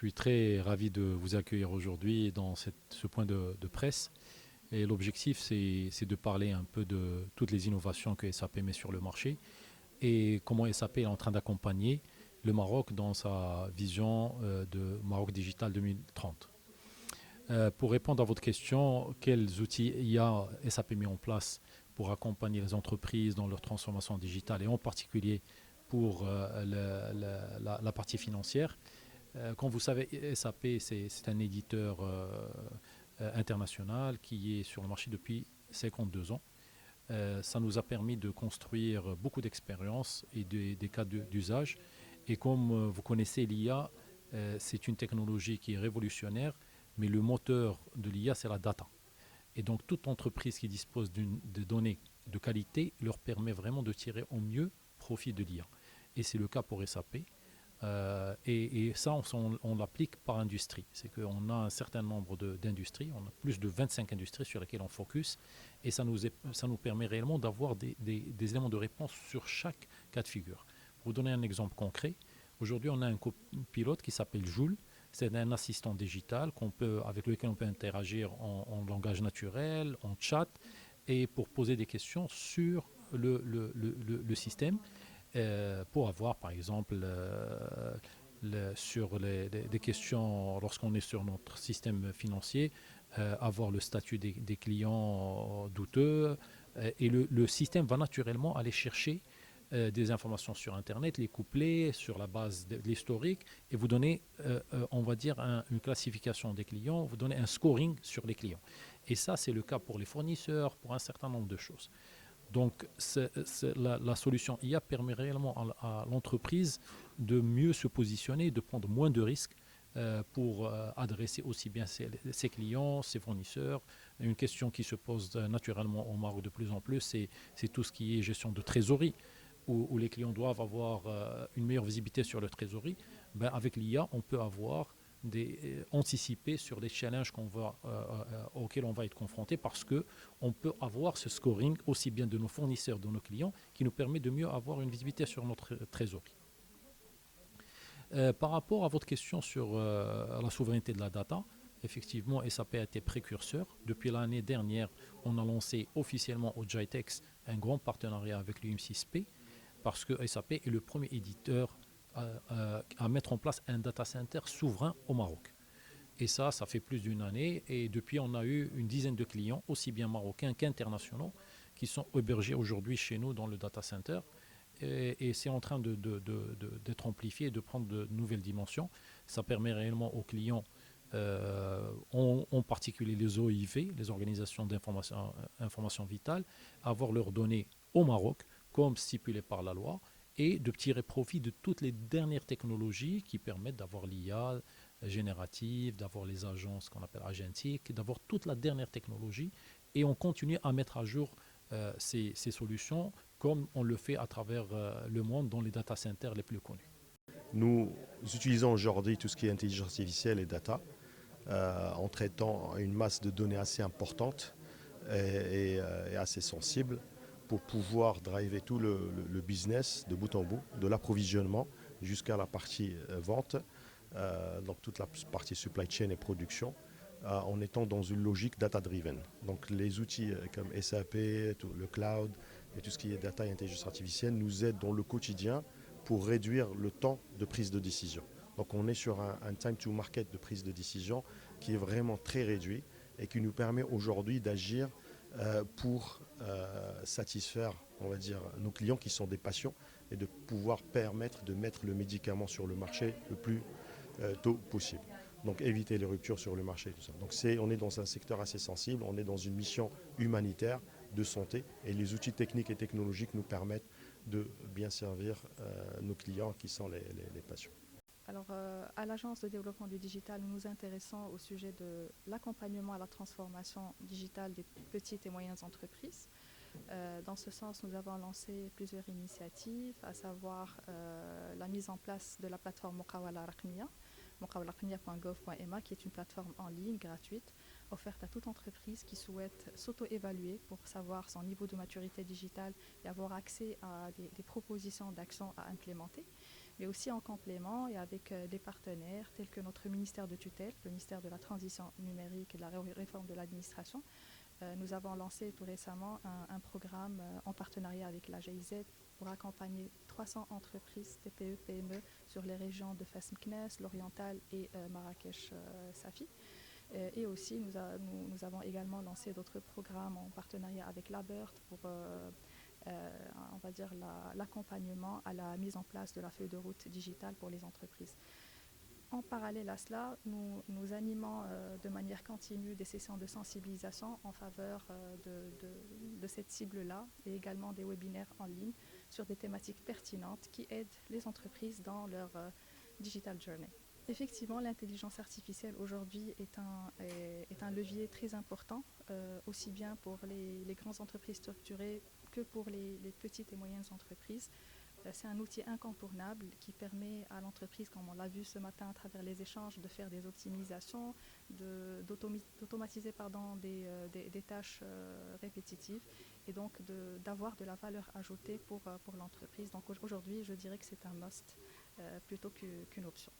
suis très ravi de vous accueillir aujourd'hui dans ce point de presse. Et l'objectif, c'est de parler un peu de toutes les innovations que SAP met sur le marché et comment SAP est en train d'accompagner le Maroc dans sa vision de Maroc Digital 2030. Pour répondre à votre question, quels outils IA SAP mis en place pour accompagner les entreprises dans leur transformation digitale et en particulier pour la partie financière. Comme vous savez, SAP, c'est un éditeur international qui est sur le marché depuis 52 ans. Ça nous a permis de construire beaucoup d'expériences et des cas d'usage. Et comme vous connaissez l'IA, c'est une technologie qui est révolutionnaire, mais le moteur de l'IA, c'est la data. Et donc, toute entreprise qui dispose de données de qualité leur permet vraiment de tirer au mieux profit de l'IA. Et c'est le cas pour SAP. Et ça, on l'applique par industrie. C'est qu'on a un certain nombre d'industries, on a plus de 25 industries sur lesquelles on focus, et ça nous permet réellement d'avoir des éléments de réponse sur chaque cas de figure. Pour vous donner un exemple concret, aujourd'hui on a un copilote qui s'appelle Joule. C'est un assistant digital avec lequel on peut interagir en langage naturel, en chat, et pour poser des questions sur le système pour avoir, par exemple, sur des questions lorsqu'on est sur notre système financier, avoir le statut des clients douteux. Et le système va naturellement aller chercher des informations sur Internet, les coupler sur la base de l'historique et vous donner, on va dire, une classification des clients, vous donner un scoring sur les clients. Et ça, c'est le cas pour les fournisseurs, pour un certain nombre de choses. Donc, la solution IA permet réellement à l'entreprise de mieux se positionner, de prendre moins de risques pour adresser aussi bien ses clients, ses fournisseurs. Une question qui se pose naturellement au Maroc de plus en plus, c'est tout ce qui est gestion de trésorerie, où les clients doivent avoir une meilleure visibilité sur leur trésorerie. Ben, avec l'IA, on peut avoir anticiper sur les challenges auxquels on va être confronté parce qu'on peut avoir ce scoring aussi bien de nos fournisseurs, de nos clients, qui nous permet de mieux avoir une visibilité sur notre trésorerie. Par rapport à votre question sur la souveraineté de la data, effectivement, SAP a été précurseur. Depuis l'année dernière, on a lancé officiellement au GITEX un grand partenariat avec l'UM6P parce que SAP est le premier éditeur à mettre en place un data center souverain au Maroc. Et ça fait plus d'une année. Et depuis, on a eu une dizaine de clients, aussi bien marocains qu'internationaux, qui sont hébergés aujourd'hui chez nous dans le data center. Et c'est en train d'être amplifié et de prendre de nouvelles dimensions. Ça permet réellement aux clients, en particulier les OIV, les organisations d'information vitale, avoir leurs données au Maroc, comme stipulé par la loi, et de tirer profit de toutes les dernières technologies qui permettent d'avoir l'IA générative, d'avoir les agences qu'on appelle agentiques, d'avoir toute la dernière technologie. Et on continue à mettre à jour ces solutions comme on le fait à travers le monde dans les data centers les plus connus. Nous utilisons aujourd'hui tout ce qui est intelligence artificielle et data en traitant une masse de données assez importante et assez sensible pour pouvoir driver tout le business de bout en bout, de l'approvisionnement jusqu'à la partie vente, donc toute la partie supply chain et production, en étant dans une logique data-driven. Donc les outils comme SAP, le cloud et tout ce qui est data et intelligence artificielle nous aident dans le quotidien pour réduire le temps de prise de décision. Donc on est sur un time to market de prise de décision qui est vraiment très réduit et qui nous permet aujourd'hui d'agir pour satisfaire, on va dire, nos clients qui sont des patients et de pouvoir permettre de mettre le médicament sur le marché le plus tôt possible. Donc éviter les ruptures sur le marché et tout ça. Donc on est dans un secteur assez sensible, on est dans une mission humanitaire de santé et les outils techniques et technologiques nous permettent de bien servir nos clients qui sont les patients. Alors, à l'Agence de développement du digital, nous nous intéressons au sujet de l'accompagnement à la transformation digitale des petites et moyennes entreprises. Dans ce sens, nous avons lancé plusieurs initiatives, à savoir la mise en place de la plateforme Muqawala Raqmiya, muqawalarakmiya.gov.ma, qui est une plateforme en ligne gratuite offerte à toute entreprise qui souhaite s'auto-évaluer pour savoir son niveau de maturité digitale et avoir accès à des propositions d'actions à implémenter, mais aussi en complément et avec des partenaires tels que notre ministère de tutelle, le ministère de la Transition numérique et de la réforme de l'administration. Nous avons lancé tout récemment un programme en partenariat avec la GIZ pour accompagner 300 entreprises TPE, PME sur les régions de Fès Meknès, l'Oriental et Marrakech-Safi. Et aussi, nous avons également lancé d'autres programmes en partenariat avec la BERT pour on va dire l'accompagnement à la mise en place de la feuille de route digitale pour les entreprises. En parallèle à cela, nous animons de manière continue des sessions de sensibilisation en faveur de cette cible-là et également des webinaires en ligne sur des thématiques pertinentes qui aident les entreprises dans leur digital journey. Effectivement, l'intelligence artificielle aujourd'hui est un levier très important, aussi bien pour les grandes entreprises structurées que pour les petites et moyennes entreprises. C'est un outil incontournable qui permet à l'entreprise, comme on l'a vu ce matin à travers les échanges, de faire des optimisations, d'automatiser des tâches répétitives et donc d'avoir de la valeur ajoutée pour l'entreprise. Donc aujourd'hui, je dirais que c'est un must plutôt qu'une option.